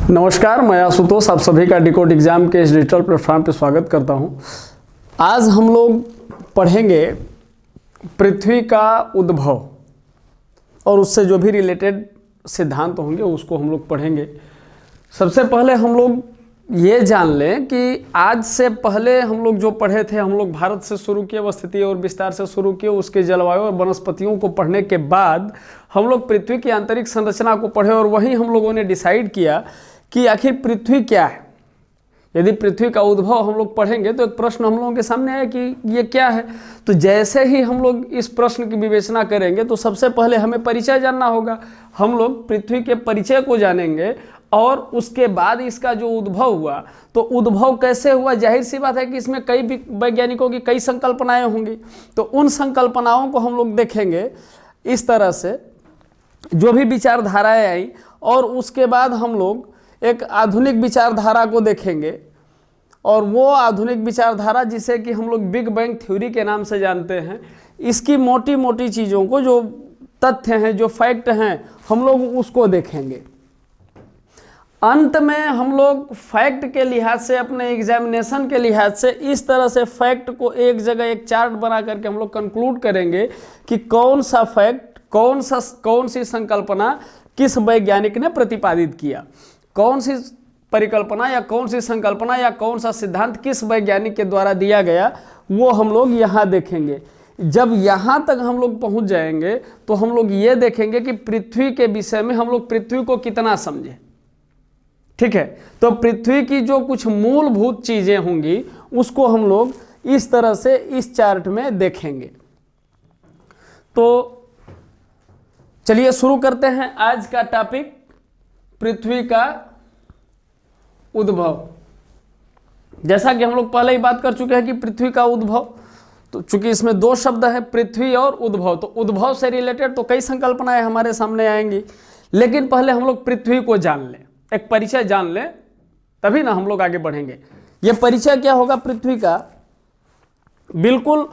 नमस्कार, मैं आशुतोष आप सभी का डिकोड एग्जाम के इस डिजिटल प्लेटफॉर्म पर स्वागत करता हूं। आज हम लोग पढ़ेंगे पृथ्वी का उद्भव और उससे जो भी रिलेटेड सिद्धांत होंगे उसको हम लोग पढ़ेंगे। सबसे पहले हम लोग ये जान लें कि आज से पहले हम लोग जो पढ़े थे, हम लोग भारत से शुरू किए, अवस्थिति और विस्तार से शुरू किए, उसके जलवायु और वनस्पतियों को पढ़ने के बाद हम लोग पृथ्वी की आंतरिक संरचना को पढ़े और वहीं हम लोगों ने डिसाइड किया कि आखिर पृथ्वी क्या है। यदि पृथ्वी का उद्भव हम लोग पढ़ेंगे तो एक प्रश्न हम लोगों के सामने आया कि ये क्या है। तो जैसे ही हम लोग इस प्रश्न की विवेचना करेंगे तो सबसे पहले हमें परिचय जानना होगा। हम लोग पृथ्वी के परिचय को जानेंगे और उसके बाद इसका जो उद्भव हुआ, तो उद्भव कैसे हुआ, जाहिर सी बात है कि इसमें कई वैज्ञानिकों की कई संकल्पनाएं होंगी। तो उन संकल्पनाओं को हम लोग देखेंगे इस तरह से, जो भी विचारधाराएं आई, और उसके बाद हम लोग एक आधुनिक विचारधारा को देखेंगे। और वो आधुनिक विचारधारा जिसे कि हम लोग बिग बैंग थ्योरी के नाम से जानते हैं, इसकी मोटी मोटी चीज़ों को, जो तथ्य हैं, जो फैक्ट हैं, हम लोग उसको देखेंगे। अंत में हम लोग फैक्ट के लिहाज से, अपने एग्जामिनेशन के लिहाज से, इस तरह से फैक्ट को एक जगह एक चार्ट बना करके हम लोग कंक्लूड करेंगे कि कौन सा फैक्ट, कौन सी संकल्पना किस वैज्ञानिक ने प्रतिपादित किया, कौन सी परिकल्पना या कौन सी संकल्पना या कौन सा सिद्धांत किस वैज्ञानिक के द्वारा दिया गया, वो हम लोग यहाँ देखेंगे। जब यहाँ तक हम लोग पहुँच जाएंगे तो हम लोग ये देखेंगे कि पृथ्वी के विषय में हम लोग पृथ्वी को कितना समझे। ठीक है, तो पृथ्वी की जो कुछ मूलभूत चीजें होंगी उसको हम लोग इस तरह से इस चार्ट में देखेंगे। तो चलिए शुरू करते हैं आज का टॉपिक, पृथ्वी का उद्भव। जैसा कि हम लोग पहले ही बात कर चुके हैं कि पृथ्वी का उद्भव, तो चूंकि इसमें दो शब्द है, पृथ्वी और उद्भव, तो उद्भव से रिलेटेड तो कई संकल्पनाएं हमारे सामने आएंगी, लेकिन पहले हम लोग पृथ्वी को जान लें, एक परिचय जान लें, तभी ना हम लोग आगे बढ़ेंगे। यह परिचय क्या होगा पृथ्वी का, बिल्कुल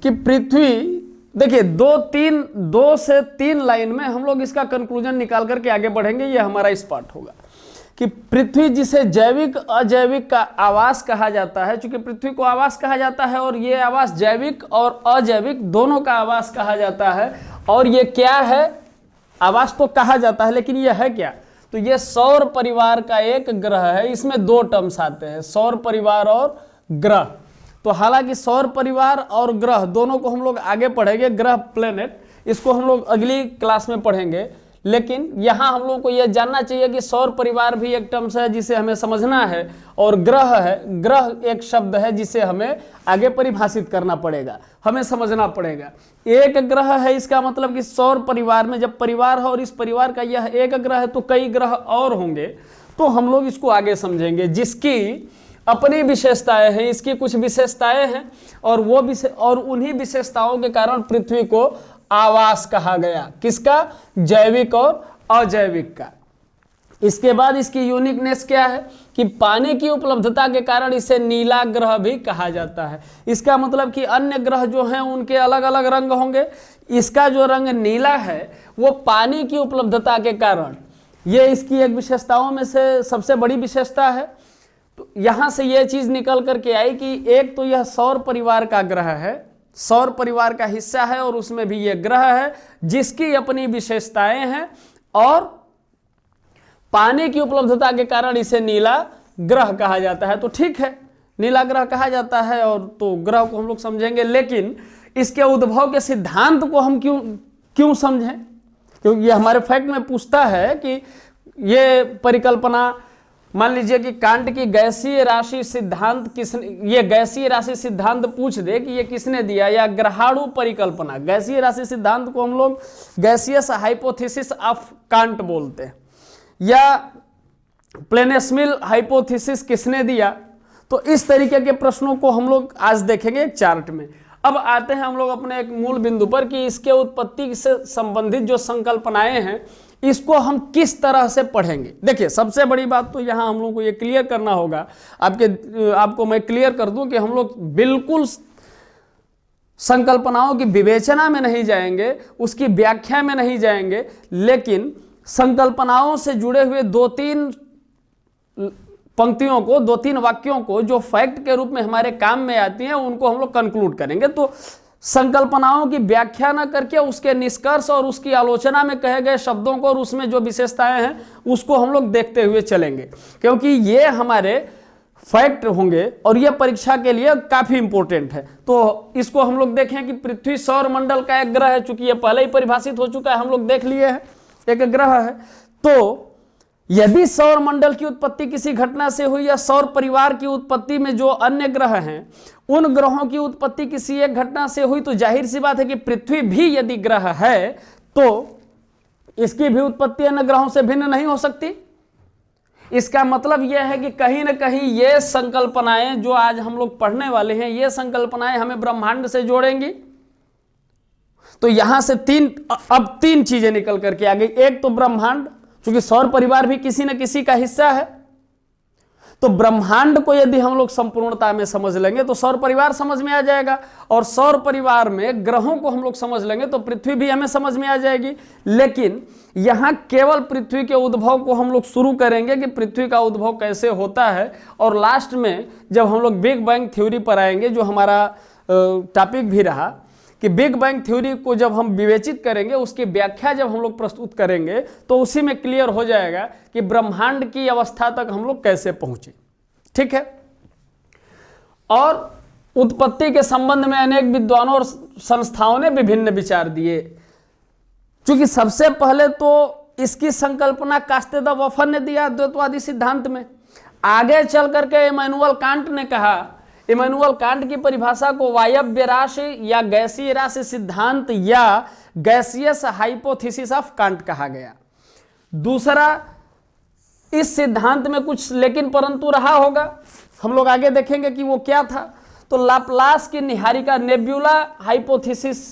कि पृथ्वी, देखिए दो से तीन लाइन में हम लोग इसका कंक्लूजन निकाल करके आगे बढ़ेंगे। ये हमारा इस पार्ट होगा कि पृथ्वी जिसे जैविक अजैविक का आवास कहा जाता है, चूंकि पृथ्वी को आवास कहा जाता है और ये आवास जैविक और अजैविक दोनों का आवास कहा जाता है। और ये क्या है, आवास तो कहा जाता है, लेकिन ये है क्या, तो ये सौर परिवार का एक ग्रह है। इसमें दो टर्म्स आते हैं, सौर परिवार और ग्रह। तो हालांकि सौर परिवार और ग्रह दोनों को हम लोग आगे पढ़ेंगे, ग्रह प्लेनेट इसको हम लोग अगली क्लास में पढ़ेंगे। लेकिन यहाँ हम लोग को यह जानना चाहिए कि सौर परिवार भी एक टर्म्स है जिसे हमें समझना है, और ग्रह है, ग्रह एक शब्द है जिसे हमें आगे परिभाषित करना पड़ेगा, हमें समझना पड़ेगा। एक ग्रह है, इसका मतलब कि सौर परिवार में जब परिवार है और इस परिवार का यह एक ग्रह है, तो कई ग्रह और होंगे। तो हम लोग इसको आगे समझेंगे, जिसकी अपनी विशेषताएं हैं, इसकी कुछ विशेषताएं हैं, और उन्हीं विशेषताओं के कारण पृथ्वी को आवास कहा गया। किसका, जैविक और अजैविक का। इसके बाद इसकी यूनिकनेस क्या है कि पानी की उपलब्धता के कारण इसे नीला ग्रह भी कहा जाता है। इसका मतलब कि अन्य ग्रह जो हैं उनके अलग अलग रंग होंगे, इसका जो रंग नीला है वो पानी की उपलब्धता के कारण, ये इसकी एक विशेषताओं में से सबसे बड़ी विशेषता है। तो यहां से यह चीज निकल करके आई कि एक तो यह सौर परिवार का ग्रह है, सौर परिवार का हिस्सा है, और उसमें भी यह ग्रह है जिसकी अपनी विशेषताएं हैं, और पानी की उपलब्धता के कारण इसे नीला ग्रह कहा जाता है। तो ठीक है, नीला ग्रह कहा जाता है, और तो ग्रह को हम लोग समझेंगे। लेकिन इसके उद्भव के सिद्धांत को हम क्यों समझें, क्योंकि ये हमारे फैक्ट में पूछता है कि ये परिकल्पना, मान लीजिए कि कांट की गैसीय राशि सिद्धांत किसने, ये गैसीय राशि सिद्धांत पूछ दे कि ये किसने दिया, या ग्रहाणु परिकल्पना, गैसीय राशि सिद्धांत को हम लोग गैसियस हाइपोथेसिस ऑफ कांट बोलते हैं, या प्लेनेस्मिल हाइपोथेसिस किसने दिया। तो इस तरीके के प्रश्नों को हम लोग आज देखेंगे एक चार्ट में। अब आते हैं हम लोग अपने एक मूल बिंदु पर कि इसके उत्पत्ति से संबंधित जो संकल्पनाएं हैं इसको हम किस तरह से पढ़ेंगे। देखिए, सबसे बड़ी बात तो यहाँ हम लोग को ये क्लियर करना होगा, आपको मैं क्लियर कर दूं कि हम लोग बिल्कुल संकल्पनाओं की विवेचना में नहीं जाएंगे, उसकी व्याख्या में नहीं जाएंगे, लेकिन संकल्पनाओं से जुड़े हुए दो तीन पंक्तियों को, 2-3 वाक्यों को जो फैक्ट के रूप में हमारे काम में आती हैं उनको हम लोग कंक्लूड करेंगे। तो संकल्पनाओं की व्याख्या न करके उसके निष्कर्ष और उसकी आलोचना में कहे गए शब्दों को और उसमें जो विशेषताएं हैं उसको हम लोग देखते हुए चलेंगे, क्योंकि ये हमारे फैक्ट होंगे और ये परीक्षा के लिए काफी इंपॉर्टेंट है। तो इसको हम लोग देखें कि पृथ्वी सौर मंडल का एक ग्रह है, चूंकि ये पहले ही परिभाषित हो चुका है, हम लोग देख लिए हैं, एक ग्रह है। तो यदि सौर मंडल की उत्पत्ति किसी घटना से हुई या सौर परिवार की उत्पत्ति में जो अन्य ग्रह हैं उन ग्रहों की उत्पत्ति किसी एक घटना से हुई, तो जाहिर सी बात है कि पृथ्वी भी यदि ग्रह है तो इसकी भी उत्पत्ति अन्य ग्रहों से भिन्न नहीं हो सकती। इसका मतलब यह है कि कहीं ना कहीं ये संकल्पनाएं जो आज हम लोग पढ़ने वाले हैं, ये संकल्पनाएं हमें ब्रह्मांड से जोड़ेंगी। तो यहां से अब तीन चीजें निकल करके आ गई। एक तो ब्रह्मांड, क्योंकि सौर परिवार भी किसी न किसी का हिस्सा है, तो ब्रह्मांड को यदि हम लोग संपूर्णता में समझ लेंगे तो सौर परिवार समझ में आ जाएगा, और सौर परिवार में ग्रहों को हम लोग समझ लेंगे तो पृथ्वी भी हमें समझ में आ जाएगी। लेकिन यहां केवल पृथ्वी के उद्भव को हम लोग शुरू करेंगे कि पृथ्वी का उद्भव कैसे होता है, और लास्ट में जब हम लोग बिग बैंग थ्योरी पर आएंगे, जो हमारा टॉपिक भी रहा, कि बिग बैंग थ्योरी को जब हम विवेचित करेंगे, उसकी व्याख्या जब हम लोग प्रस्तुत करेंगे, तो उसी में क्लियर हो जाएगा कि ब्रह्मांड की अवस्था तक हम लोग कैसे पहुंचे। ठीक है। और उत्पत्ति के संबंध में अनेक विद्वानों और संस्थाओं ने विभिन्न विचार दिए। क्योंकि सबसे पहले तो इसकी संकल्पना कास्तेद वफन ने दिया द्वैतवादी सिद्धांत में। आगे चल करके इमैनुअल कांट ने कहा, इमैनुअल कांट की परिभाषा को वायव्य राशि या गैसीय राशि सिद्धांत या गैसियस हाइपोथेसिस ऑफ कांट कहा गया। दूसरा, इस सिद्धांत में कुछ लेकिन परंतु रहा होगा, हम लोग आगे देखेंगे कि वो क्या था। तो लाप्लास की निहारिका नेब्यूला हाइपोथेसिस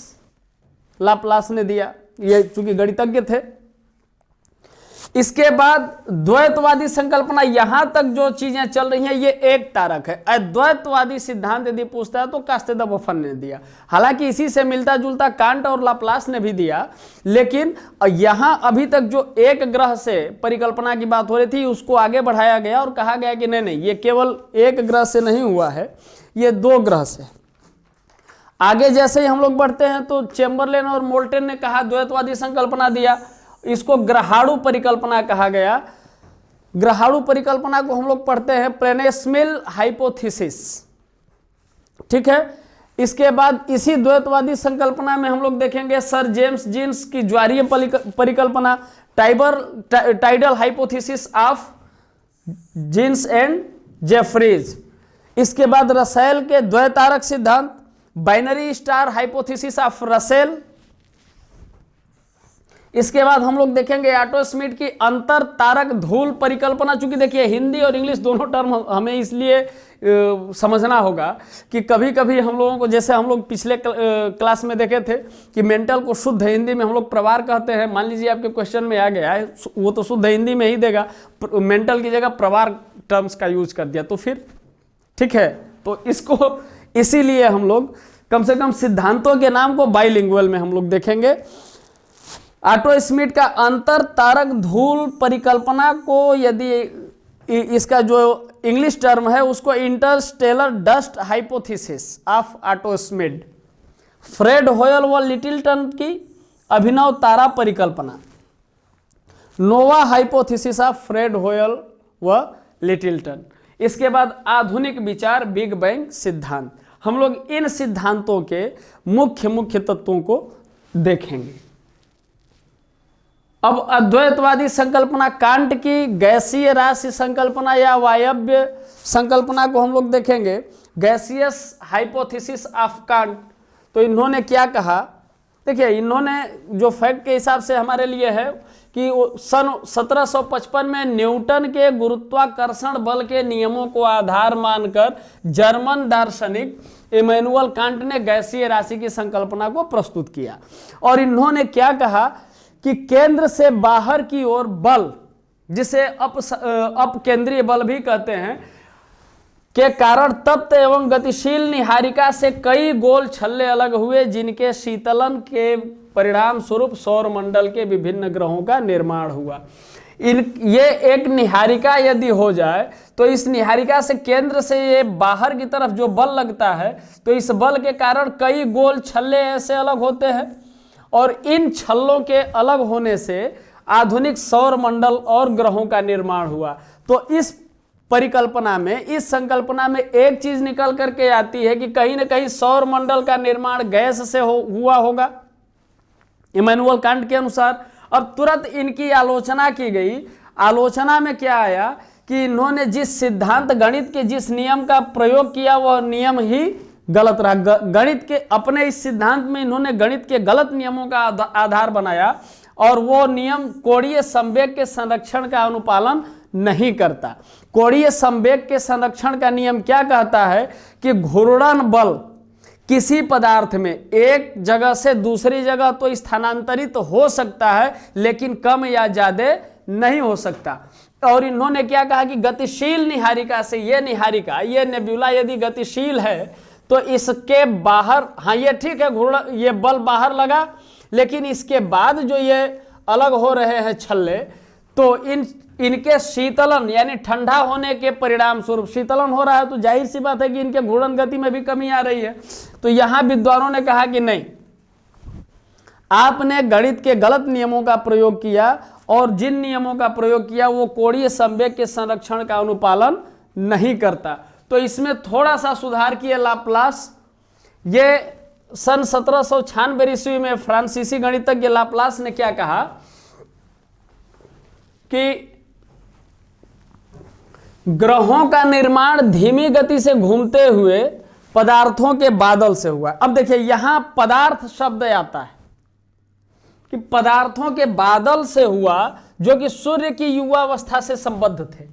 लाप्लास ने दिया, ये चूंकि गणितज्ञ थे। इसके बाद द्वैतवादी संकल्पना, यहां तक जो चीजें चल रही हैं ये एक तारक है। अद्वैतवादी सिद्धांत यदि पूछता है तो कास्तेद वफन ने दिया। हालांकि इसी से मिलता जुलता कांट और लाप्लास ने भी दिया, लेकिन यहां अभी तक जो एक ग्रह से परिकल्पना की बात हो रही थी उसको आगे बढ़ाया गया और कहा गया कि नहीं, ये केवल एक ग्रह से नहीं हुआ है, ये 2 ग्रह से। आगे जैसे ही हम लोग बढ़ते हैं तो चेम्बरलेन और मोल्टन ने कहा, द्वैतवादी संकल्पना दिया, इसको ग्रहाणु परिकल्पना कहा गया। ग्रहाणु परिकल्पना को हम लोग पढ़ते हैं प्लेनेस्मिल हाइपोथेसिस। ठीक है। इसके बाद इसी द्वैतवादी संकल्पना में हम लोग देखेंगे सर जेम्स जीन्स की ज्वारीय परिकल्पना, tidal hypothesis of Jeans and Jeffreys. इसके बाद रसेल के द्वैतारक सिद्धांत, binary star hypothesis of Russell. इसके बाद हम लोग देखेंगे ऑटो स्मिथ की अंतर तारक धूल परिकल्पना। चूंकि देखिए हिंदी और इंग्लिश दोनों टर्म हमें इसलिए समझना होगा कि कभी कभी हम लोगों को, जैसे हम लोग पिछले क्लास में देखे थे कि मेंटल को शुद्ध हिंदी में हम लोग प्रवार कहते हैं। मान लीजिए आपके क्वेश्चन में आ गया है, वो तो शुद्ध हिंदी में ही देगा, मेंटल की जगह प्रवार टर्म्स का यूज कर दिया तो फिर ठीक है। तो इसको इसीलिए हम लोग कम से कम सिद्धांतों के नाम को बाइलिंगुअल में हम लोग देखेंगे। ऑटो स्मिथ का अंतर तारक धूल परिकल्पना को, यदि इसका जो इंग्लिश टर्म है उसको interstellar dust hypothesis of Otto Smith. Fred Hoyle व लिटिलटन की अभिनव तारा परिकल्पना, नोवा हाइपोथेसिस ऑफ फ्रेड होयल व लिटिलटन। इसके बाद आधुनिक विचार बिग बैंग सिद्धांत। हम लोग इन सिद्धांतों के मुख्य तत्वों को देखेंगे। अब अद्वैतवादी संकल्पना, कांट की गैसीय राशि संकल्पना या वायव्य संकल्पना को हम लोग देखेंगे, गैसियस हाइपोथेसिस ऑफ कांट। तो इन्होंने क्या कहा, देखिए इन्होंने जो फैक्ट के हिसाब से हमारे लिए है कि सन 1755 में न्यूटन के गुरुत्वाकर्षण बल के नियमों को आधार मानकर जर्मन दार्शनिक इमैनुअल कांट ने गैसीय राशि की संकल्पना को प्रस्तुत किया। और इन्होंने क्या कहा कि केंद्र से बाहर की ओर बल, जिसे अपकेंद्रीय बल भी कहते हैं, के कारण तप्त एवं गतिशील निहारिका से कई गोल छल्ले अलग हुए, जिनके शीतलन के परिणाम स्वरूप सौर मंडल के विभिन्न ग्रहों का निर्माण हुआ। ये एक निहारिका यदि हो जाए तो इस निहारिका से केंद्र से ये बाहर की तरफ जो बल लगता है तो इस बल के कारण कई गोल छल्ले ऐसे अलग होते हैं और इन छल्लों के अलग होने से आधुनिक सौर मंडल और ग्रहों का निर्माण हुआ। तो इस परिकल्पना में, इस संकल्पना में एक चीज निकल करके आती है कि कहीं ना कहीं सौर मंडल का निर्माण गैस से हुआ होगा इमैनुअल कांट के अनुसार। अब तुरंत इनकी आलोचना की गई। आलोचना में क्या आया कि इन्होंने जिस सिद्धांत गणित के जिस नियम का प्रयोग किया वह नियम ही गलत रहा। गणित के अपने इस सिद्धांत में इन्होंने गणित के गलत नियमों का आधार बनाया और वो नियम कोणीय संवेग के संरक्षण का अनुपालन नहीं करता। कोणीय संवेग के संरक्षण का नियम क्या कहता है कि घूर्णन बल किसी पदार्थ में एक जगह से दूसरी जगह तो स्थानांतरित हो सकता है लेकिन कम या ज्यादा नहीं हो सकता। और इन्होंने क्या कहा कि गतिशील निहारिका से ये निहारिका, ये नेब्यूला यदि गतिशील है तो इसके बाहर, हाँ ये ठीक है घूर्णन, ये बल बाहर लगा लेकिन इसके बाद जो ये अलग हो रहे हैं छल्ले तो इनके शीतलन यानी ठंडा होने के परिणाम स्वरूप शीतलन हो रहा है तो जाहिर सी बात है कि इनके घूर्णन गति में भी कमी आ रही है। तो यहां विद्वानों ने कहा कि नहीं, आपने गणित के गलत नियमों का प्रयोग किया और जिन नियमों का प्रयोग किया वो कोणीय संवेग के संरक्षण का अनुपालन नहीं करता। तो इसमें थोड़ा सा सुधार किया लाप्लास। ये सन 1796 ईस्वी में फ्रांसीसी गणितज्ञ लाप्लास ने क्या कहा कि ग्रहों का निर्माण धीमी गति से घूमते हुए पदार्थों के बादल से हुआ। अब देखिए यहां पदार्थ शब्द आता है कि पदार्थों के बादल से हुआ जो कि सूर्य की युवावस्था से संबद्ध थे।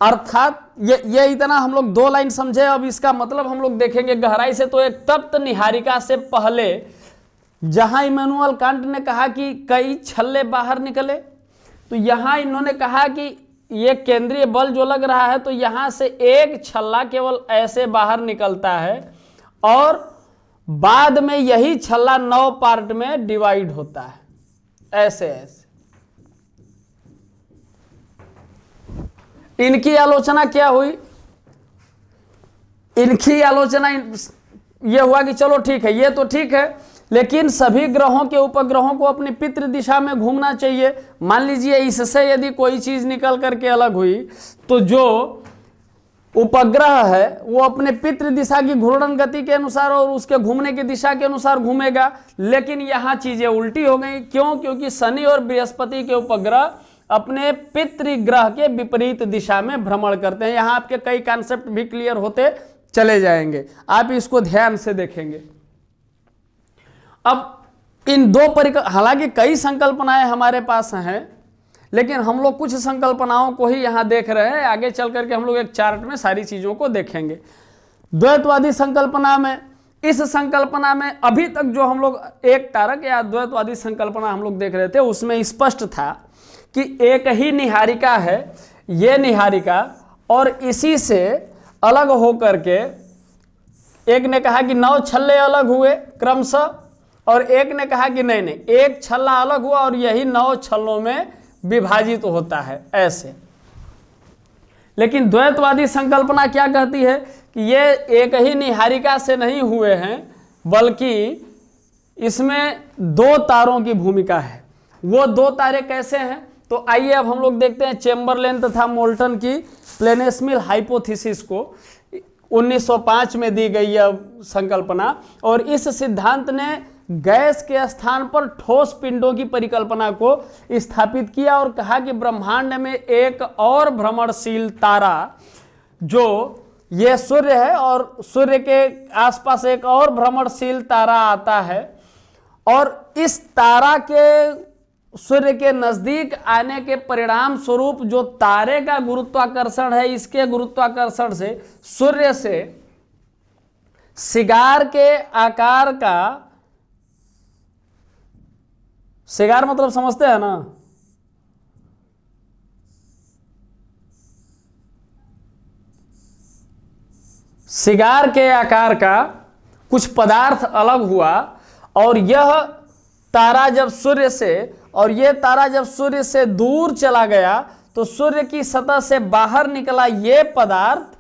अर्थात ये इतना हम लोग 2 लाइन समझे। अब इसका मतलब हम लोग देखेंगे गहराई से। तो एक तप्त निहारिका से पहले जहां इमैनुअल कांट ने कहा कि कई छल्ले बाहर निकले तो यहां इन्होंने कहा कि ये केंद्रीय बल जो लग रहा है तो यहां से एक छल्ला केवल ऐसे बाहर निकलता है और बाद में यही छल्ला 9 पार्ट में डिवाइड होता है ऐसे ऐसे। इनकी आलोचना क्या हुई? इनकी आलोचना यह हुआ कि चलो ठीक है, ये तो ठीक है लेकिन सभी ग्रहों के उपग्रहों को अपनी पितृ दिशा में घूमना चाहिए। मान लीजिए इससे यदि कोई चीज निकल करके अलग हुई तो जो उपग्रह है वो अपने पितृ दिशा की घूर्णन गति के अनुसार और उसके घूमने की दिशा के अनुसार घूमेगा। लेकिन यहां चीजें उल्टी हो गई। क्यों? क्योंकि शनि और बृहस्पति के उपग्रह अपने पितृग्रह के विपरीत दिशा में भ्रमण करते हैं। यहां आपके कई कॉन्सेप्ट भी क्लियर होते चले जाएंगे, आप इसको ध्यान से देखेंगे। अब इन 2 हालांकि कई संकल्पनाएं हमारे पास हैं लेकिन हम लोग कुछ संकल्पनाओं को ही यहां देख रहे हैं। आगे चल करके हम लोग एक चार्ट में सारी चीजों को देखेंगे। द्वैतवादी संकल्पना में, इस संकल्पना में अभी तक जो हम लोग एक तारक या द्वैतवादी संकल्पना हम लोग देख रहे थे उसमें स्पष्ट था कि एक ही निहारिका है ये निहारिका और इसी से अलग होकर के एक ने कहा कि 9 छल्ले अलग हुए क्रमशः और एक ने कहा कि नहीं एक छल्ला अलग हुआ और यही 9 छल्लों में विभाजित होता है ऐसे। लेकिन द्वैतवादी संकल्पना क्या कहती है कि ये एक ही निहारिका से नहीं हुए हैं बल्कि इसमें 2 तारों की भूमिका है। वो 2 तारे कैसे हैं? तो आइए अब हम लोग देखते हैं चेम्बरलेन तथा मोल्टन की प्लेनेस्मिल हाइपोथेसिस को 1905 में दी गई यह संकल्पना और इस सिद्धांत ने गैस के स्थान पर ठोस पिंडों की परिकल्पना को स्थापित किया और कहा कि ब्रह्मांड में एक और भ्रमणशील तारा जो ये सूर्य है और सूर्य के आसपास एक और भ्रमणशील तारा आता है और इस तारा के सूर्य के नजदीक आने के परिणाम स्वरूप जो तारे का गुरुत्वाकर्षण है इसके गुरुत्वाकर्षण से सूर्य से सिगार के आकार का, सिगार मतलब समझते हैं ना, सिगार के आकार का कुछ पदार्थ अलग हुआ और यह तारा जब सूर्य से और ये तारा जब सूर्य से दूर चला गया तो सूर्य की सतह से बाहर निकला ये पदार्थ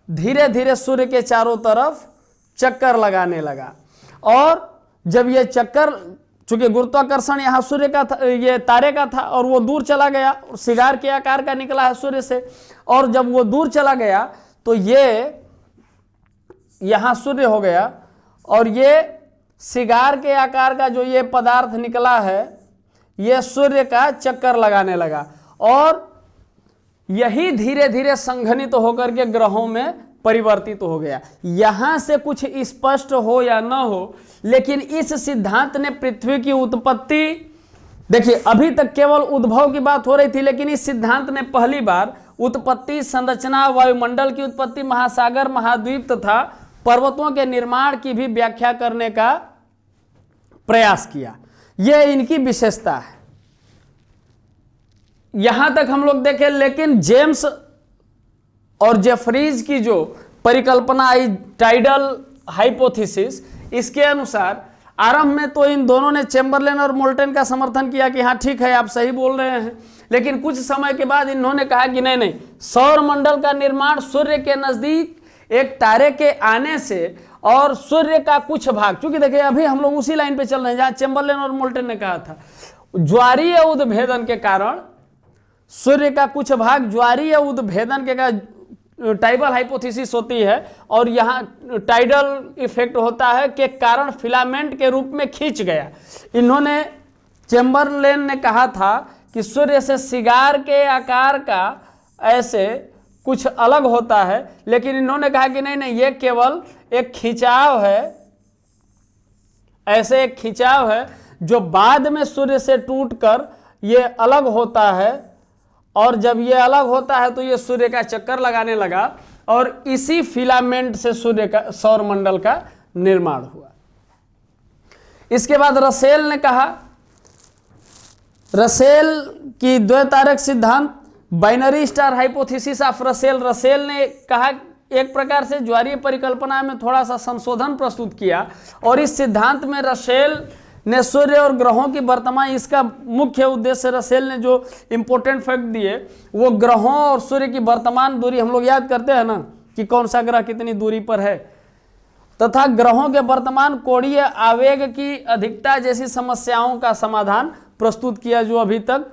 धीरे धीरे सूर्य के चारों तरफ चक्कर लगाने लगा। और जब ये चक्कर, चूंकि गुरुत्वाकर्षण यहाँ सूर्य का था, ये तारे का था, और वो दूर चला गया, सिगार के आकार का निकला है सूर्य से, और जब वो दूर चला गया तो ये यहाँ सूर्य हो गया, और ये सिगार के आकार का जो ये पदार्थ निकला है ये सूर्य का चक्कर लगाने लगा, और यही धीरे धीरे संघनित होकर के ग्रहों में परिवर्तित हो गया। यहां से कुछ स्पष्ट हो या न हो, लेकिन इस सिद्धांत ने पृथ्वी की उत्पत्ति, देखिए अभी तक केवल उद्भव की बात हो रही थी, लेकिन इस सिद्धांत ने पहली बार उत्पत्ति, संरचना, वायुमंडल की उत्पत्ति, महासागर, महाद्वीप तथा पर्वतों के निर्माण की भी व्याख्या करने का प्रयास किया। यह इनकी विशेषता है। यहां तक हम लोग देखें, लेकिन जेम्स और जेफरीज की जो परिकल्पना आई टाइडल हाइपोथेसिस, इसके अनुसार आरंभ में तो इन दोनों ने, चैम्बरलेन और मोल्टन, का समर्थन किया कि हाँ ठीक है आप सही बोल रहे हैं, लेकिन कुछ समय के बाद इन्होंने कहा कि नहीं, सौर मंडल का निर्माण सूर्य के नजदीक एक तारे के आने से और सूर्य का कुछ भाग, क्योंकि देखिए अभी हम लोग उसी लाइन पे चल रहे हैं जहां चैम्बरलेन और मोल्टन ने कहा था, ज्वारीय उद्भेदन के कारण सूर्य का कुछ भाग ज्वारीय उद्भेदन के टाइडल हाइपोथेसिस होती है, और यहाँ टाइडल इफेक्ट होता है के कारण फिलामेंट के रूप में खींच गया। इन्होंने, चैम्बरलेन ने कहा था कि सूर्य से सिगार के आकार का ऐसे कुछ अलग होता है, लेकिन इन्होंने कहा कि नहीं, ये केवल एक खिंचाव है, ऐसे एक खिंचाव है जो बाद में सूर्य से टूटकर ये अलग होता है, और जब ये अलग होता है तो ये सूर्य का चक्कर लगाने लगा, और इसी फिलामेंट से सूर्य का, सौर मंडल का निर्माण हुआ। इसके बाद रसेल ने कहा, रसेल की द्वैतारक सिद्धांत, binary star hypothesis of Russell, Russell ने कहा, एक प्रकार से ज्वारीय परिकल्पना में थोड़ा सा संशोधन प्रस्तुत किया, और इस सिद्धांत में रसेल ने सूर्य और ग्रहों की वर्तमान, इसका मुख्य उद्देश्य रसेल ने जो इंपॉर्टेंट फैक्ट दिए वो ग्रहों और सूर्य की वर्तमान दूरी, हम लोग याद करते हैं ना कि कौन सा ग्रह कितनी दूरी पर है, तथा ग्रहों के वर्तमान कोणीय आवेग की अधिकता जैसी समस्याओं का समाधान प्रस्तुत किया जो अभी तक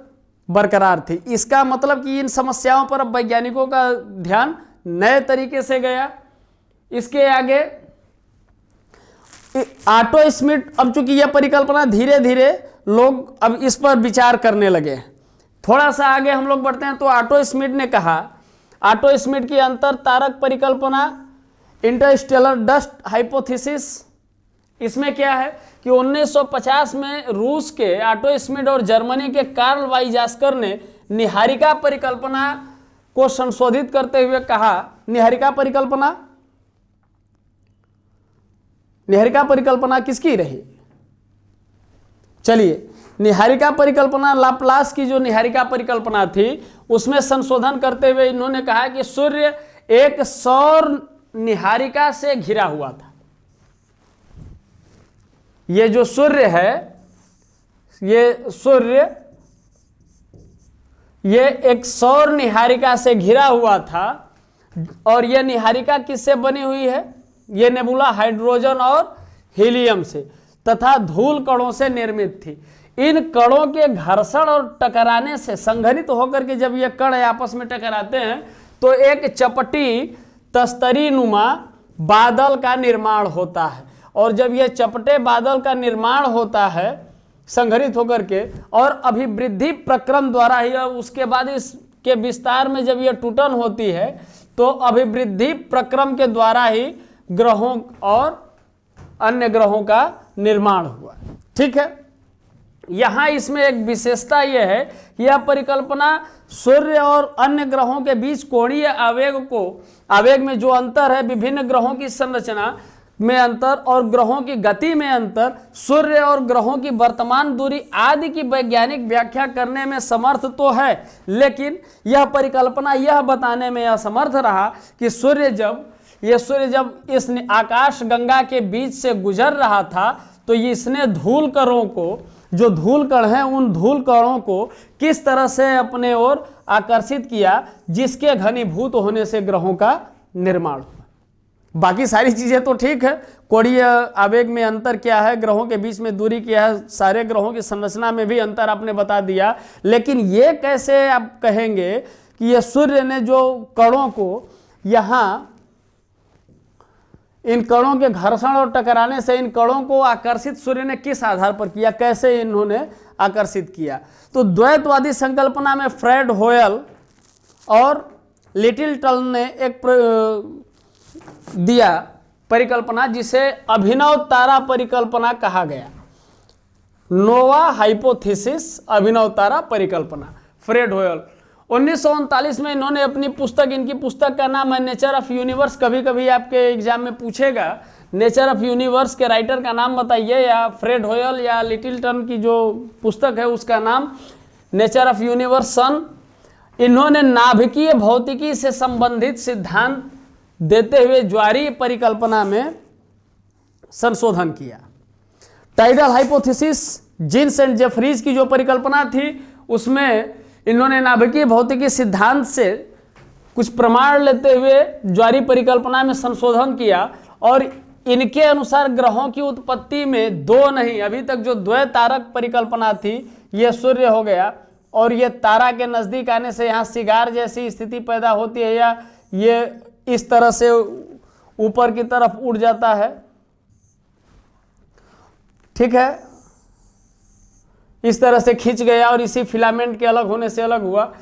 बरकरार थी। इसका मतलब कि इन समस्याओं पर अब वैज्ञानिकों का ध्यान नए तरीके से गया। इसके आगे ऑटो स्मिथ, अब चूंकि यह परिकल्पना धीरे धीरे लोग अब इस पर विचार करने लगे। थोड़ा सा आगे हम लोग बढ़ते हैं तो ऑटो स्मिथ ने कहा, ऑटो स्मिथ की अंतर तारक परिकल्पना, इंटरस्टेलर डस्ट हाइपोथेसिस, इसमें क्या है कि 1950 में रूस के ऑटो स्मिथ और जर्मनी के कार्ल वाइजास्कर ने निहारिका परिकल्पना को संशोधित करते हुए कहा, निहारिका परिकल्पना किसकी रही? चलिए, निहारिका परिकल्पना, लाप्लास की जो निहारिका परिकल्पना थी उसमें संशोधन करते हुए इन्होंने कहा कि सूर्य एक सौर निहारिका से घिरा हुआ था। ये जो सूर्य है, ये सूर्य, ये एक सौर निहारिका से घिरा हुआ था, और यह निहारिका किससे बनी हुई है? ये नेबुला हाइड्रोजन और हीलियम से तथा धूल कणों से निर्मित थी। इन कणों के घर्षण और टकराने से, संघनित होकर के जब ये कण आपस में टकराते हैं तो एक चपटी तस्तरी नुमा बादल का निर्माण होता है, और जब ये चपटे बादल का निर्माण होता है संघनित होकर के, और अभिवृद्धि प्रक्रम द्वारा ही, उसके बाद इसके विस्तार में जब यह टूटन होती है तो अभिवृद्धि प्रक्रम के द्वारा ही ग्रहों और अन्य ग्रहों का निर्माण हुआ। ठीक है, यहां इसमें एक विशेषता यह है कि यह परिकल्पना सूर्य और अन्य ग्रहों के बीच कोणीय आवेग में जो अंतर है, विभिन्न ग्रहों की संरचना में अंतर और ग्रहों की गति में अंतर, सूर्य और ग्रहों की वर्तमान दूरी आदि की वैज्ञानिक व्याख्या करने में समर्थ तो है, लेकिन यह परिकल्पना यह बताने में असमर्थ रहा कि सूर्य जब इस आकाश गंगा के बीच से गुजर रहा था तो इसने धूल कणों को जो धूल कण हैं उन धूल कणों को किस तरह से अपने ओर आकर्षित किया, जिसके घनीभूत होने से ग्रहों का निर्माण हुआ। बाकी सारी चीजें तो ठीक है, कोणीय आवेग में अंतर क्या है, ग्रहों के बीच में दूरी क्या है, सारे ग्रहों की संरचना में भी अंतर आपने बता दिया। लेकिन ये कैसे आप कहेंगे कि ये सूर्य ने जो कणों को यहाँ इन कणों के घर्षण और टकराने से इन कणों को आकर्षित सूर्य ने किस आधार पर किया, कैसे इन्होंने आकर्षित किया? तो द्वैतवादी संकल्पना में फ्रेड होयल और लिटिलटन ने एक दिया परिकल्पना जिसे अभिनव तारा परिकल्पना कहा गया। नोवा हाइपोथेसिस, अभिनव तारा परिकल्पना, फ्रेड होयल। 1939 में इन्होंने अपनी पुस्तक, इनकी पुस्तक का नाम है नेचर ऑफ यूनिवर्स। कभी कभी आपके एग्जाम में पूछेगा नेचर ऑफ यूनिवर्स के राइटर का नाम बताइए, या फ्रेड होयल या लिटिलटन की जो पुस्तक है उसका नाम नेचर ऑफ यूनिवर्स सन। इन्होंने नाभिकीय भौतिकी से संबंधित सिद्धांत देते हुए ज्वारीय परिकल्पना में संशोधन किया। Tidal hypothesis, Jeans and Jeffreys की जो परिकल्पना थी उसमें इन्होंने नाभिकीय भौतिकी सिद्धांत से कुछ प्रमाण लेते हुए ज्वारीय परिकल्पना में संशोधन किया और इनके अनुसार ग्रहों की उत्पत्ति में दो नहीं, अभी तक जो द्वैतारक परिकल्पना थी यह सूर्य हो गया और ये तारा के नजदीक आने से यहाँ सिगार जैसी स्थिति पैदा होती है, या ये इस तरह से ऊपर की तरफ उड़ जाता है, ठीक है, इस तरह से खींच गया और इसी फिलामेंट के अलग होने से अलग हुआ।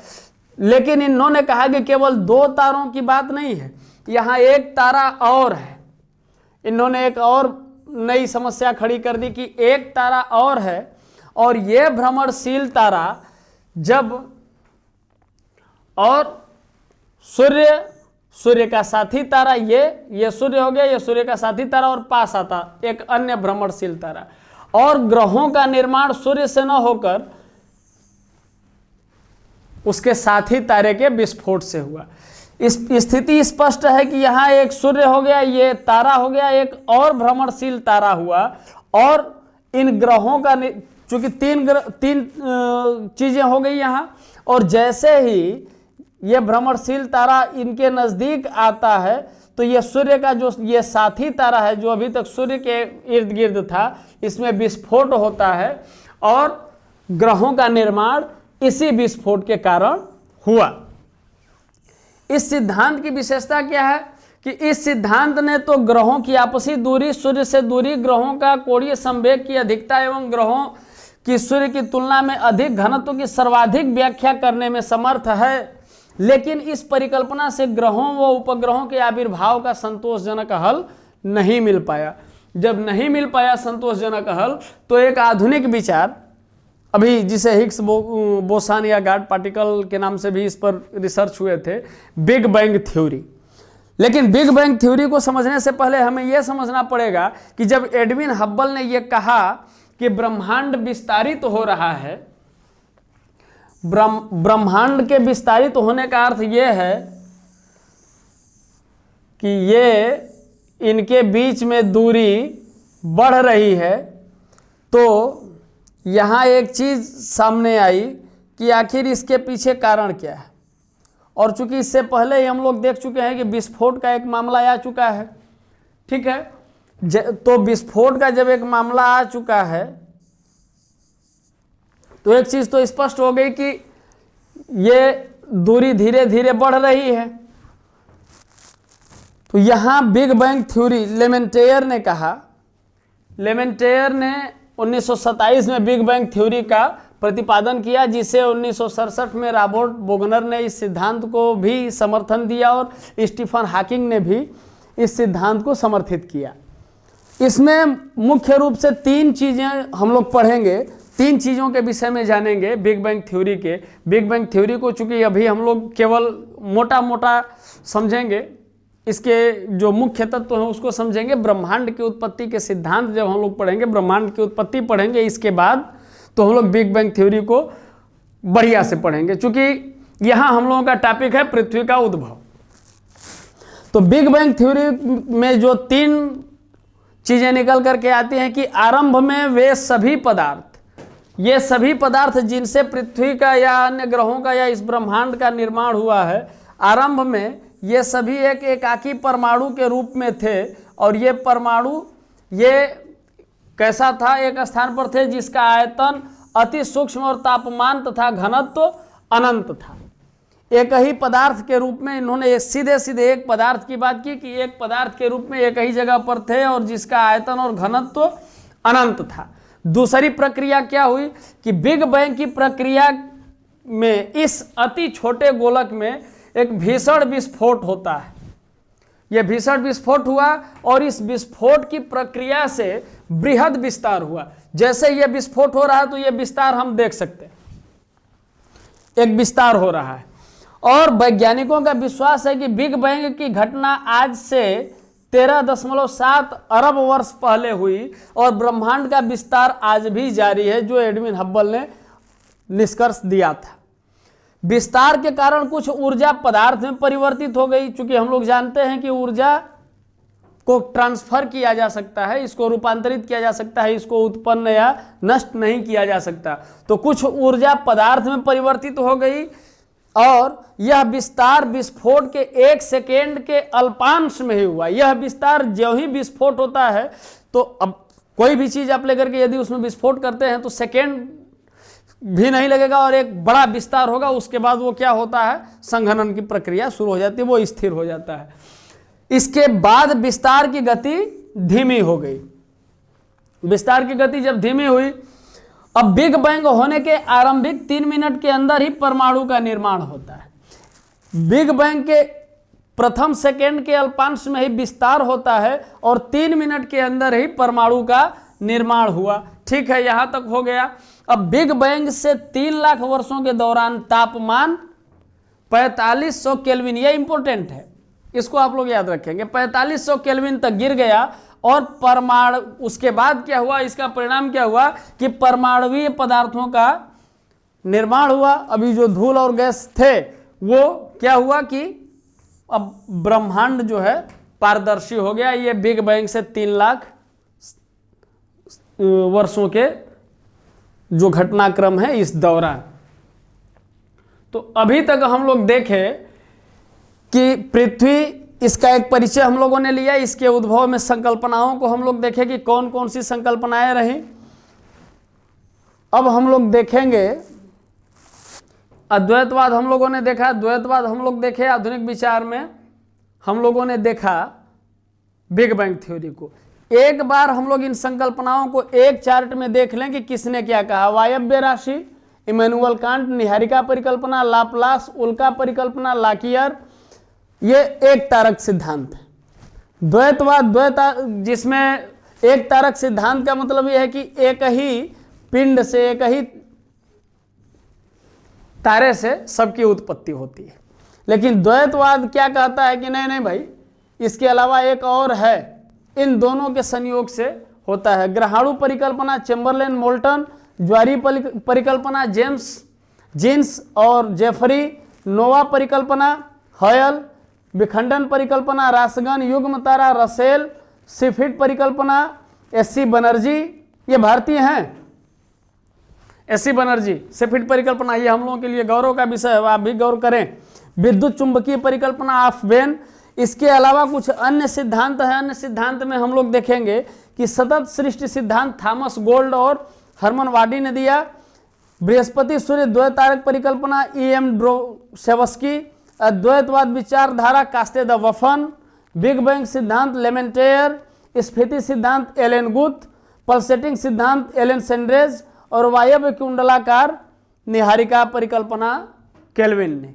लेकिन इन्होंने कहा कि केवल दो तारों की बात नहीं है, यहाँ एक तारा और है। इन्होंने एक और नई समस्या खड़ी कर दी कि एक तारा और है और यह भ्रमणशील तारा जब, और सूर्य का साथी तारा, ये सूर्य हो गया, ये सूर्य का साथी तारा, और पास आता एक अन्य भ्रमणशील तारा, और ग्रहों का निर्माण सूर्य से न होकर उसके साथी तारे के विस्फोट से हुआ। इस स्थिति स्पष्ट है कि यहाँ एक सूर्य हो गया, ये तारा हो गया, एक और भ्रमणशील तारा हुआ, और इन ग्रहों का चूंकि तीन चीजें हो गई यहाँ, और जैसे ही ये भ्रमणशील तारा इनके नजदीक आता है तो ये सूर्य का जो ये साथी तारा है जो अभी तक सूर्य के इर्द गिर्द था, इसमें विस्फोट होता है और ग्रहों का निर्माण इसी विस्फोट के कारण हुआ। इस सिद्धांत की विशेषता क्या है कि इस सिद्धांत ने तो ग्रहों की आपसी दूरी, सूर्य से दूरी, ग्रहों का कोणीय संवेग की अधिकता एवं ग्रहों की सूर्य की तुलना में अधिक घनत्व की सर्वाधिक व्याख्या करने में समर्थ है। लेकिन इस परिकल्पना से ग्रहों व उपग्रहों के आविर्भाव का संतोषजनक हल नहीं मिल पाया। जब नहीं मिल पाया संतोषजनक हल, तो एक आधुनिक विचार, अभी जिसे हिग्स बोसान या गॉड पार्टिकल के नाम से भी इस पर रिसर्च हुए थे, बिग बैंग थ्योरी। लेकिन बिग बैंग थ्योरी को समझने से पहले हमें यह समझना पड़ेगा कि जब एडविन हब्बल ने यह कहा कि ब्रह्मांड विस्तारित हो रहा है, ब्रह्मांड के विस्तारित होने का अर्थ यह है कि ये इनके बीच में दूरी बढ़ रही है, तो यहाँ एक चीज सामने आई कि आखिर इसके पीछे कारण क्या है। और चूंकि इससे पहले ही हम लोग देख चुके हैं कि विस्फोट का एक मामला आ चुका है, ठीक है, तो विस्फोट का जब एक मामला आ चुका है तो एक चीज तो स्पष्ट हो गई कि ये दूरी धीरे धीरे बढ़ रही है। तो यहां बिग बैंग थ्योरी लेमेंटेयर ने कहा, लेमेंटेयर ने 1927 में बिग बैंग थ्योरी का प्रतिपादन किया, जिसे 1967 में रॉबर्ट बोगनर ने इस सिद्धांत को भी समर्थन दिया और स्टीफन हॉकिंग ने भी इस सिद्धांत को समर्थित किया। इसमें मुख्य रूप से तीन चीजें हम लोग पढ़ेंगे, तीन चीज़ों के विषय में जानेंगे बिग बैंग थ्योरी के। बिग बैंग थ्योरी को चूंकि अभी हम लोग केवल मोटा मोटा समझेंगे, इसके जो मुख्य तत्व हैं उसको समझेंगे। ब्रह्मांड की उत्पत्ति के सिद्धांत जब हम लोग पढ़ेंगे, ब्रह्मांड की उत्पत्ति पढ़ेंगे, इसके बाद तो हम लोग बिग बैंग थ्योरी को बढ़िया से पढ़ेंगे, चूंकि यहाँ हम लोगों का टॉपिक है पृथ्वी का उद्भव। तो बिग बैंग थ्योरी में जो तीन चीज़ें निकल करके आती हैं कि आरंभ में वे सभी पदार्थ ये सभी पदार्थ जिनसे पृथ्वी का या अन्य ग्रहों का या इस ब्रह्मांड का निर्माण हुआ है, आरंभ में ये सभी एक एकाकी परमाणु के रूप में थे, और ये परमाणु ये कैसा था, एक स्थान पर थे जिसका आयतन अति सूक्ष्म और तापमान तथा घनत्व अनंत था। एक ही पदार्थ के रूप में इन्होंने सीधे सीधे एक पदार्थ की बात की कि एक पदार्थ के रूप में एक ही जगह पर थे और जिसका आयतन और घनत्व अनंत था। दूसरी प्रक्रिया क्या हुई कि बिग बैंग की प्रक्रिया में इस अति छोटे गोलक में एक भीषण विस्फोट होता है। यह भीषण विस्फोट हुआ और इस विस्फोट की प्रक्रिया से बृहद विस्तार हुआ। जैसे यह विस्फोट हो रहा है तो यह विस्तार हम देख सकते हैं, एक विस्तार हो रहा है। और वैज्ञानिकों का विश्वास है कि बिग बैंग की घटना आज से 13.7 अरब वर्ष पहले हुई और ब्रह्मांड का विस्तार आज भी जारी है, जो एडविन हब्बल ने निष्कर्ष दिया था। विस्तार के कारण कुछ ऊर्जा पदार्थ में परिवर्तित हो गई। चूंकि हम लोग जानते हैं कि ऊर्जा को ट्रांसफर किया जा सकता है, इसको रूपांतरित किया जा सकता है, इसको उत्पन्न या नष्ट नहीं किया जा सकता। तो कुछ ऊर्जा पदार्थ में परिवर्तित हो गई और यह विस्तार विस्फोट के 1 सेकेंड के अल्पांश में ही हुआ। यह विस्तार जो ही विस्फोट होता है, तो अब कोई भी चीज आप लेकर के यदि उसमें विस्फोट करते हैं तो सेकेंड भी नहीं लगेगा और एक बड़ा विस्तार होगा। उसके बाद वो क्या होता है, संघनन की प्रक्रिया शुरू हो जाती है, वो स्थिर हो जाता है। इसके बाद विस्तार की गति धीमी हो गई। विस्तार की गति जब धीमी हुई, अब बिग बैंग होने के आरंभिक 3 मिनट के अंदर ही परमाणु का निर्माण होता है। बिग बैंग के प्रथम सेकेंड के अल्पांश में ही विस्तार होता है और 3 मिनट के अंदर ही परमाणु का निर्माण हुआ। ठीक है, यहां तक हो गया। अब बिग बैंग से 3 लाख वर्षों के दौरान तापमान 4500 केल्विन, यह इंपॉर्टेंट है, इसको आप लोग याद रखेंगे, 4500 केल्विन तक गिर गया। और परमाणु, उसके बाद क्या हुआ, इसका परिणाम क्या हुआ कि परमाणुवीय पदार्थों का निर्माण हुआ। अभी जो धूल और गैस थे वो क्या हुआ कि अब ब्रह्मांड जो है पारदर्शी हो गया। ये बिग बैंग से 3 लाख वर्षों के जो घटनाक्रम है इस दौरान। तो अभी तक हम लोग देखें कि पृथ्वी, इसका एक परिचय हम लोगों ने लिया। इसके उद्भव में संकल्पनाओं को हम लोग देखें कि कौन कौन सी संकल्पनाएं रही। अब हम लोग देखेंगे अद्वैतवाद, हम लोगों ने देखा द्वैतवाद, हम लोग देखे आधुनिक विचार में हम लोगों ने देखा बिग बैंग थ्योरी को। एक बार हम लोग इन संकल्पनाओं को एक चार्ट में देख लें कि किसने क्या कहा। वायव्य राशि, इमैनुअल कांट, निहारिका परिकल्पना, लाप्लास, उल्का परिकल्पना, लाकियर, ये एक तारक सिद्धांत है। द्वैतवाद, जिसमें एक तारक सिद्धांत का मतलब यह है कि एक ही पिंड से, एक ही तारे से सबकी उत्पत्ति होती है। लेकिन द्वैतवाद क्या कहता है कि नहीं नहीं भाई, इसके अलावा एक और है, इन दोनों के संयोग से होता है। ग्रहाणु परिकल्पना, चेम्बरलेन मोल्टन, ज्वारी परिकल्पना, जेम्स जीन्स और जेफरी, नोवा परिकल्पना, हयल, विखंडन परिकल्पना, रासगन, युग्म तारा, रसेल, सिफिट परिकल्पना, एससी बनर्जी, ये भारतीय हैं। एससी बनर्जी, सिफिट परिकल्पना, ये हम लोगों के लिए गौरव का विषय है, आप भी गौर करें। विद्युत चुंबकीय परिकल्पना ऑफ वेन। इसके अलावा कुछ अन्य सिद्धांत है। अन्य सिद्धांत में हम लोग देखेंगे कि सतत सृष्टि सिद्धांत थॉमस गोल्ड और हरमन वाडी ने दिया। बृहस्पति सूर्य द्वैतारक परिकल्पना, E.M. ड्रोशेवस्की। अद्वैतवाद विचारधारा, कास्ते द वफन। बिग बैंग सिद्धांत, लेमेंटेयर। स्फीति सिद्धांत, एलेन गुथ। पल्सेटिंग सिद्धांत, एलेन सेंड्रेज। और वायव्य कुंडलाकार निहारिका परिकल्पना, केल्विन ने।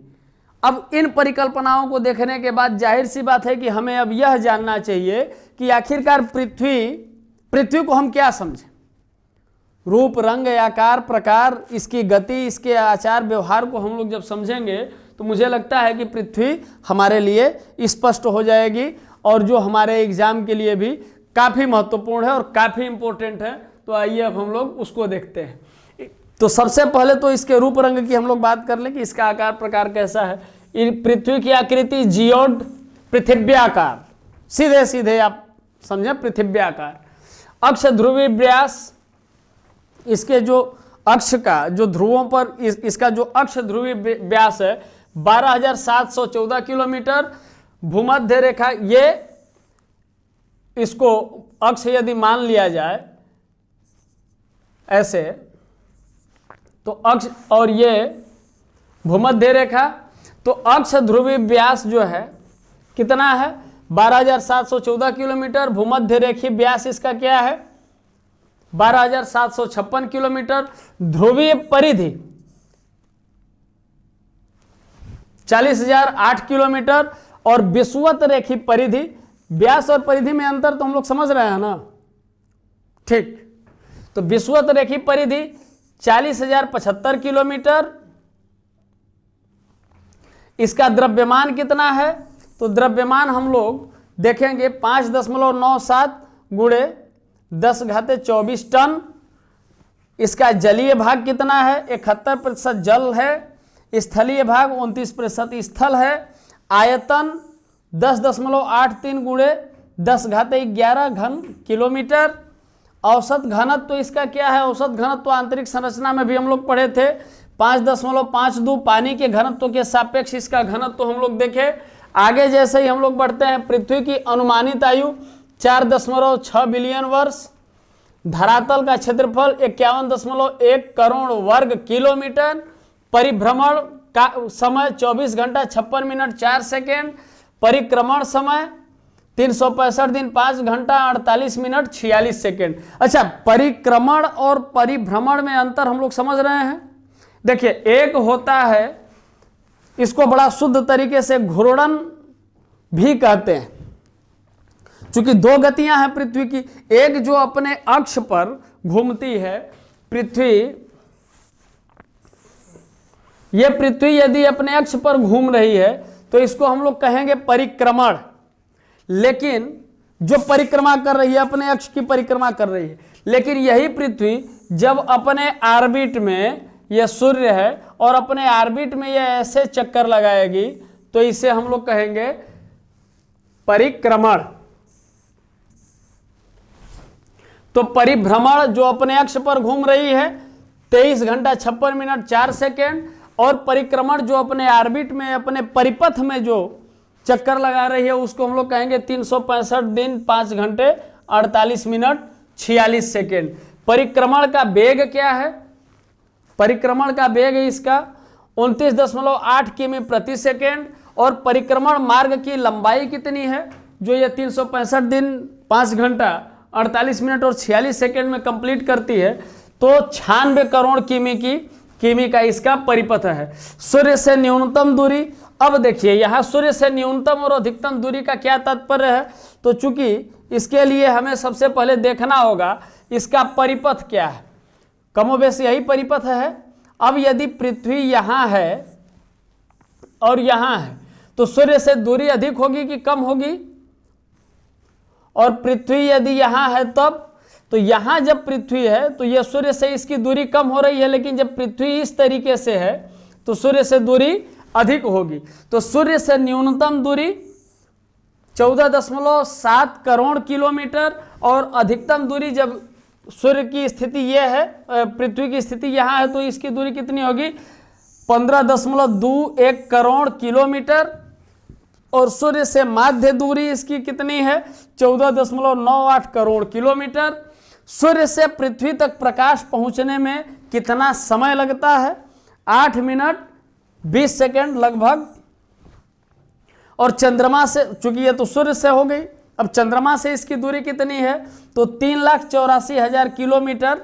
अब इन परिकल्पनाओं को देखने के बाद जाहिर सी बात है कि हमें अब यह जानना चाहिए कि आखिरकार पृथ्वी को हम क्या समझें। रूप, रंग, आकार, प्रकार, इसकी गति, इसके आचार व्यवहार को हम लोग जब समझेंगे तो मुझे लगता है कि पृथ्वी हमारे लिए स्पष्ट हो जाएगी और जो हमारे एग्जाम के लिए भी काफ़ी महत्वपूर्ण है और काफ़ी इंपॉर्टेंट है। तो आइए अब हम लोग उसको देखते हैं। तो सबसे पहले तो इसके रूप रंग की हम लोग बात कर लें कि इसका आकार प्रकार कैसा है। पृथ्वी की आकृति जियोड, पृथिव्याकार, सीधे सीधे आप समझें, पृथिव्याकार। अक्ष ध्रुवीय व्यास, इसके जो अक्ष का जो ध्रुवों पर इसका जो अक्ष ध्रुवीय व्यास है 12,714 किलोमीटर, भूमध्य रेखा, ये इसको अक्ष यदि मान लिया जाए ऐसे, तो अक्ष और ये भूमध्य रेखा, तो अक्ष ध्रुवीय व्यास जो है कितना है 12,714 किलोमीटर, भूमध्य रेखीय व्यास इसका क्या है 12,756 किलोमीटर, ध्रुवीय परिधि 40,008 किलोमीटर, और विषुवत रेखीय परिधि, व्यास और परिधि में अंतर तो हम लोग समझ रहे हैं ना, ठीक। तो विषुवत रेखीय परिधि 40,075 किलोमीटर। इसका द्रव्यमान कितना है, तो द्रव्यमान हम लोग देखेंगे 5.97 गुणे 10⁻24 टन। इसका जलीय भाग कितना है 71% जल है, स्थलीय भाग 29% स्थल है, आयतन 10.83 गुणे 10⁻11 घन किलोमीटर। औसत घनत्व तो इसका क्या है, औसत घनत्व तो आंतरिक संरचना में भी हम लोग पढ़े थे 5.52, पानी के घनत्व के सापेक्ष इसका घनत्व हम लोग देखे। आगे जैसे ही हम लोग बढ़ते हैं, पृथ्वी की अनुमानित आयु 4.6 बिलियन वर्ष, धरातल का क्षेत्रफल 51.1 करोड़ वर्ग किलोमीटर, परिभ्रमण का समय 24 घंटा 56 मिनट 4 सेकेंड, परिक्रमण समय 365 दिन 5 घंटा 48 मिनट 46 सेकेंड। अच्छा, परिक्रमण और परिभ्रमण में अंतर हम लोग समझ रहे हैं। देखिए, एक होता है, इसको बड़ा शुद्ध तरीके से घूर्णन भी कहते हैं, क्योंकि दो गतियां हैं पृथ्वी की, एक जो अपने अक्ष पर घूमती है पृथ्वी, ये पृथ्वी यदि अपने अक्ष पर घूम रही है तो इसको हम लोग कहेंगे परिक्रमण। लेकिन जो परिक्रमा कर रही है, अपने अक्ष की परिक्रमा कर रही है, लेकिन यही पृथ्वी जब अपने ऑर्बिट में, यह सूर्य है और अपने ऑर्बिट में यह ऐसे चक्कर लगाएगी, तो इसे हम लोग कहेंगे परिक्रमण। तो परिभ्रमण जो अपने अक्ष पर घूम रही है 23 घंटा 56 मिनट 4 सेकेंड, और परिक्रमण जो अपने ऑर्बिट में, अपने परिपथ में जो चक्कर लगा रही है, उसको हम लोग कहेंगे 365 दिन 5 घंटे 48 मिनट 46 सेकेंड। परिक्रमण का वेग क्या है, परिक्रमण का वेग इसका 29.8 किमी प्रति सेकेंड, और परिक्रमण मार्ग की लंबाई कितनी है, जो ये 365 दिन 5 घंटा 48 मिनट और 46 सेकेंड में कंप्लीट करती है, तो 96 करोड़ किमी का इसका परिपथ है। सूर्य से न्यूनतम दूरी, अब देखिए यहाँ सूर्य से न्यूनतम और अधिकतम दूरी का क्या तात्पर्य है, तो चूंकि इसके लिए हमें सबसे पहले देखना होगा इसका परिपथ क्या है, कमोबेश यही परिपथ है। अब यदि पृथ्वी यहाँ है और यहाँ है, तो सूर्य से दूरी अधिक होगी कि कम होगी, और पृथ्वी यदि यहाँ है तब, तो यहाँ जब पृथ्वी है तो यह सूर्य से इसकी दूरी कम हो रही है, लेकिन जब पृथ्वी इस तरीके से है तो सूर्य से दूरी अधिक होगी। तो सूर्य से न्यूनतम दूरी 14.7 करोड़ किलोमीटर, और अधिकतम दूरी जब सूर्य की स्थिति यह है, पृथ्वी की स्थिति यहाँ है, तो इसकी दूरी कितनी होगी 15.21 करोड़ किलोमीटर, और सूर्य से माध्य दूरी इसकी कितनी है 14.98 करोड़ किलोमीटर। सूर्य से पृथ्वी तक प्रकाश पहुंचने में कितना समय लगता है 8 मिनट 20 सेकेंड लगभग। और चंद्रमा से, चूंकि ये तो सूर्य से हो गई, अब चंद्रमा से इसकी दूरी कितनी है, तो 3,84,000 किलोमीटर।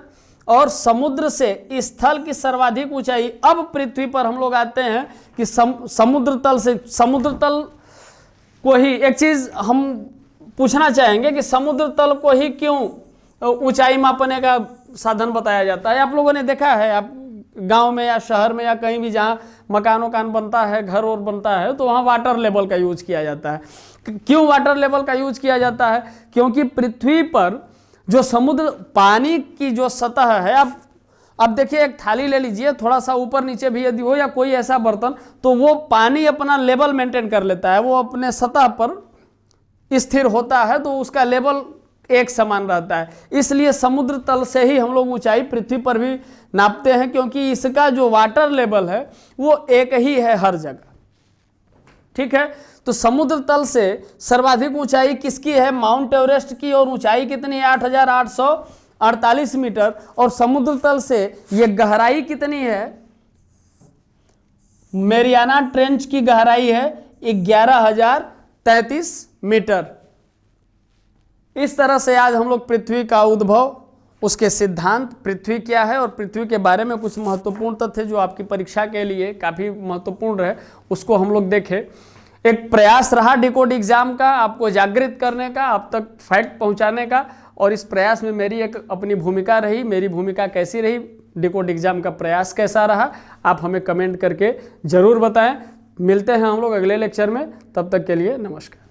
और समुद्र से स्थल की सर्वाधिक ऊंचाई, अब पृथ्वी पर हम लोग आते हैं कि समुद्र तल से, समुद्र तल को ही एक चीज हम पूछना चाहेंगे कि समुद्र तल को ही क्यों ऊंचाई मापने का साधन बताया जाता है। आप लोगों ने देखा है, आप गांव में या शहर में या कहीं भी जहां मकान बनता है, घर और बनता है, तो वहां वाटर लेवल का यूज किया जाता है। क्यों वाटर लेवल का यूज किया जाता है, क्योंकि पृथ्वी पर जो समुद्र पानी की जो सतह है, अब देखिए एक थाली ले लीजिए, थोड़ा सा ऊपर नीचे भी यदि हो या कोई ऐसा बर्तन, तो वो पानी अपना लेवल मेंटेन कर लेता है, वो अपने सतह पर स्थिर होता है, तो उसका लेवल एक समान रहता है। इसलिए समुद्र तल से ही हम लोग ऊंचाई पृथ्वी पर भी नापते हैं, क्योंकि इसका जो वाटर लेवल है वो एक ही है हर जगह। ठीक है, तो समुद्र तल से सर्वाधिक ऊंचाई किसकी है? माउंट एवरेस्ट की। और ऊंचाई कितनी है? 8,848 मीटर। और समुद्र तल से ये गहराई कितनी है? मेरियाना ट्रेंच की गहराई है 11,033 मीटर। इस तरह से आज हम लोग पृथ्वी का उद्भव, उसके सिद्धांत, पृथ्वी क्या है और पृथ्वी के बारे में कुछ महत्वपूर्ण तथ्य जो आपकी परीक्षा के लिए काफ़ी महत्वपूर्ण है, उसको हम लोग देखें। एक प्रयास रहा डिकोड एग्जाम का आपको जागृत करने का, आप तक फैक्ट पहुंचाने का, और इस प्रयास में मेरी एक अपनी भूमिका रही। मेरी भूमिका कैसी रही, डिकोड एग्जाम का प्रयास कैसा रहा, आप हमें कमेंट करके ज़रूर बताएं। मिलते हैं हम लोग अगले लेक्चर में, तब तक के लिए नमस्कार।